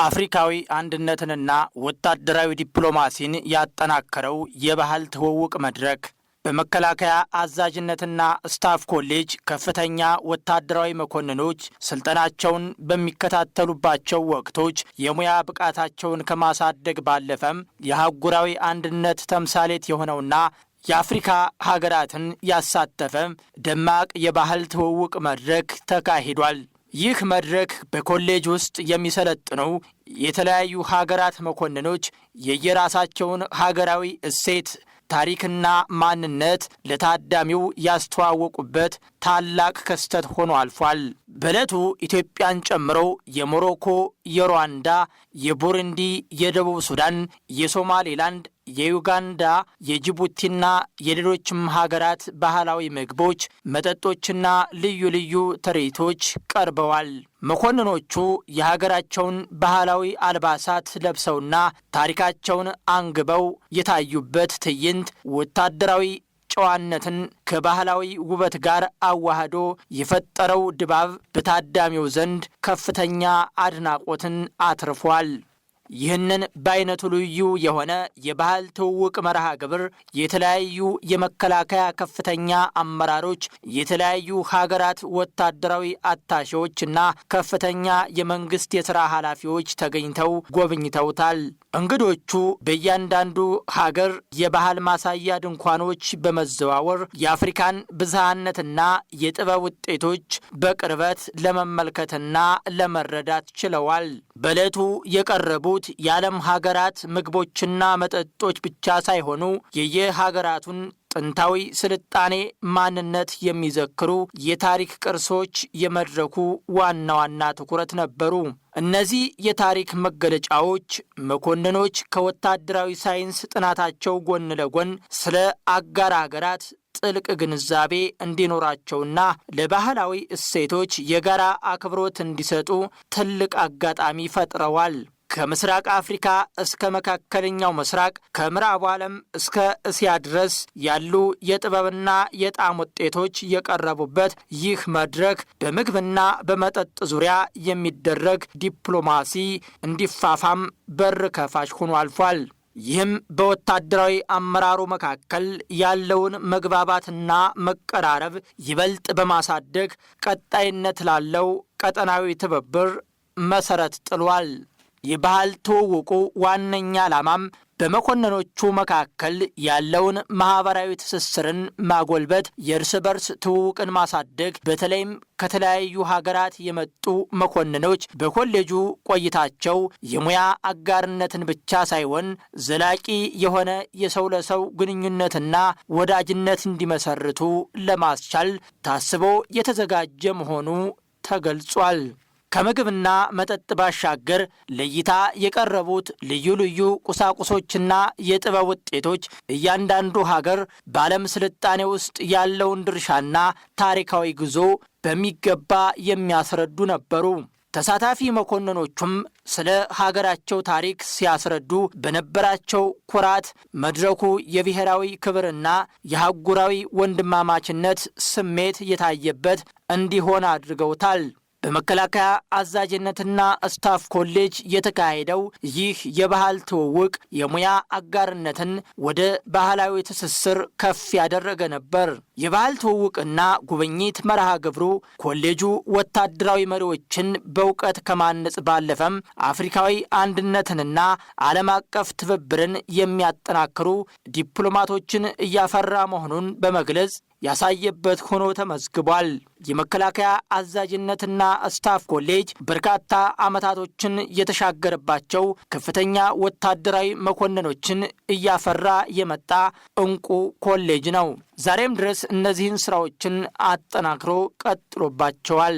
አፍሪካዊ አንድነትንና ወታደራዊ ዲፕሎማሲን ያጠናከረው የባህል ትውውቅ መድረክ በመከላከያ አዛዥነትና ስታፍ ኮሌጅ ከፍተኛ ወታደራዊ መኮንኖች ስልጠናቸውን በሚከታተሉባቸው ወቅቶች የሙያ ብቃታቸውን ከማሳደግ ባለፈም የአህጉራዊ አንድነት ተምሳሌት የሆነውና የአፍሪካ ሀገራትን ያሳተፈ ደማቅ የባህል ትውውቅ መድረክ ተካሂዷል። ይህ መድረክ በኮሌጅ ውስጥ የሚሰለጥኑ የተለያዩ ሀገራት መኮንኖች የየራሳቸውን ሀገራዊ እሴት ታሪክና ማንነት ለታዳሚው ያስተዋወቁበት ታላቅ ክስተት ሆኖ አልፏል። በዕለቱ ኢትዮጵያን ጨምሮ የሞሮኮ፣ የሩዋንዳ፣ የቡሩንዲ፣ የደቡብ ሱዳን፣ የሶማሌላንድ፣ የዩጋንዳ፣ የጅቡቲና የሌሎችም ሀገራት ባህላዊ ምግቦች፣ መጠጦችና ልዩ ልዩ ትርኢቶች ቀርበዋል። መኮንኖቹ የሀገራቸውን ባህላዊ አልባሳት ለብሰውና ታሪካቸውን አንግበው የታዩበት ትዕይንት ወታደራዊ ጨዋነትን ከባህላዊ ውበት ጋር አዋህዶ የፈጠረው ድባብ በታዳሚው ዘንድ ከፍተኛ አድናቆትን አትርፏል። ይህንን በአይነቱ ልዩ የሆነ የባህል ትውውቅ መርሃ ግብር የተለያዩ የመከላከያ ከፍተኛ አመራሮች፣ የተለያዩ ሀገራት ወታደራዊ አታሼዎችና ከፍተኛ የመንግስት የሥራ ኃላፊዎች ተገኝተው ጎብኝተውታል። እንግዶቹ በእያንዳንዱ ሀገር የባህል ማሳያ ድንኳኖች በመዘዋወር የአፍሪካን ብዝሃነትና የጥበብ ውጤቶች በቅርበት ለመመልከትና ለመረዳት ችለዋል። በዕለቱ የቀረቡት የዓለም ሀገራት ምግቦችና መጠጦች ብቻ ሳይሆኑ የየሀገራቱን ጥንታዊ ስልጣኔ ማንነት የሚዘክሩ የታሪክ ቅርሶች የመድረኩ ዋና ዋና ትኩረት ነበሩ። እነዚህ የታሪክ መገለጫዎች መኮንኖች ከወታደራዊ ሳይንስ ጥናታቸው ጎን ለጎን ስለ አጋር ሀገራት ጥልቅ ግንዛቤ እንዲኖራቸውና ለባህላዊ እሴቶች የጋራ አክብሮት እንዲሰጡ ትልቅ አጋጣሚ ፈጥረዋል። ከምስራቅ አፍሪካ እስከ መካከለኛው ምስራቅ፣ ከምዕራቡ ዓለም እስከ እስያ ድረስ ያሉ የጥበብና የጣዕም ውጤቶች የቀረቡበት ይህ መድረክ በምግብና በመጠጥ ዙሪያ የሚደረግ ዲፕሎማሲ እንዲፋፋም በር ከፋች ሆኖ አልፏል። ይህም በወታደራዊ አመራሩ መካከል ያለውን መግባባትና መቀራረብ ይበልጥ በማሳደግ ቀጣይነት ላለው ቀጠናዊ ትብብር መሰረት ጥሏል። የባህል ትውውቁ ዋነኛ ዓላማም በመኮንኖቹ መካከል ያለውን ማህበራዊ ትስስርን ማጎልበት፣ የእርስ በርስ ትውውቅን ማሳደግ፣ በተለይም ከተለያዩ ሀገራት የመጡ መኮንኖች በኮሌጁ ቆይታቸው የሙያ አጋርነትን ብቻ ሳይሆን ዘላቂ የሆነ የሰው ለሰው ግንኙነትና ወዳጅነት እንዲመሰርቱ ለማስቻል ታስቦ የተዘጋጀ መሆኑ ተገልጿል። ከምግብና መጠጥ ባሻገር ለእይታ የቀረቡት ልዩ ልዩ ቁሳቁሶችና የጥበብ ውጤቶች እያንዳንዱ ሀገር በዓለም ስልጣኔ ውስጥ ያለውን ድርሻና ታሪካዊ ጉዞ በሚገባ የሚያስረዱ ነበሩ። ተሳታፊ መኮንኖቹም ስለ ሀገራቸው ታሪክ ሲያስረዱ በነበራቸው ኩራት መድረኩ የብሔራዊ ክብርና የአህጉራዊ ወንድማማችነት ስሜት የታየበት እንዲሆን አድርገውታል። በመከላከያ አዛዥነትና ስታፍ ኮሌጅ የተካሄደው ይህ የባህል ትውውቅ የሙያ አጋርነትን ወደ ባህላዊ ትስስር ከፍ ያደረገ ነበር። የባህል ትውውቅና ጉብኝት መርሃ ግብሩ ኮሌጁ ወታደራዊ መሪዎችን በእውቀት ከማነጽ ባለፈም አፍሪካዊ አንድነትንና ዓለም አቀፍ ትብብርን የሚያጠናክሩ ዲፕሎማቶችን እያፈራ መሆኑን በመግለጽ ያሳየበት ሆኖ ተመዝግቧል። የመከላከያ አዛዥነትና ስታፍ ኮሌጅ በርካታ ዓመታቶችን የተሻገረባቸው ከፍተኛ ወታደራዊ መኮንኖችን እያፈራ የመጣ እንቁ ኮሌጅ ነው። ዛሬም ድረስ እነዚህን ስራዎችን አጠናክሮ ቀጥሎባቸዋል።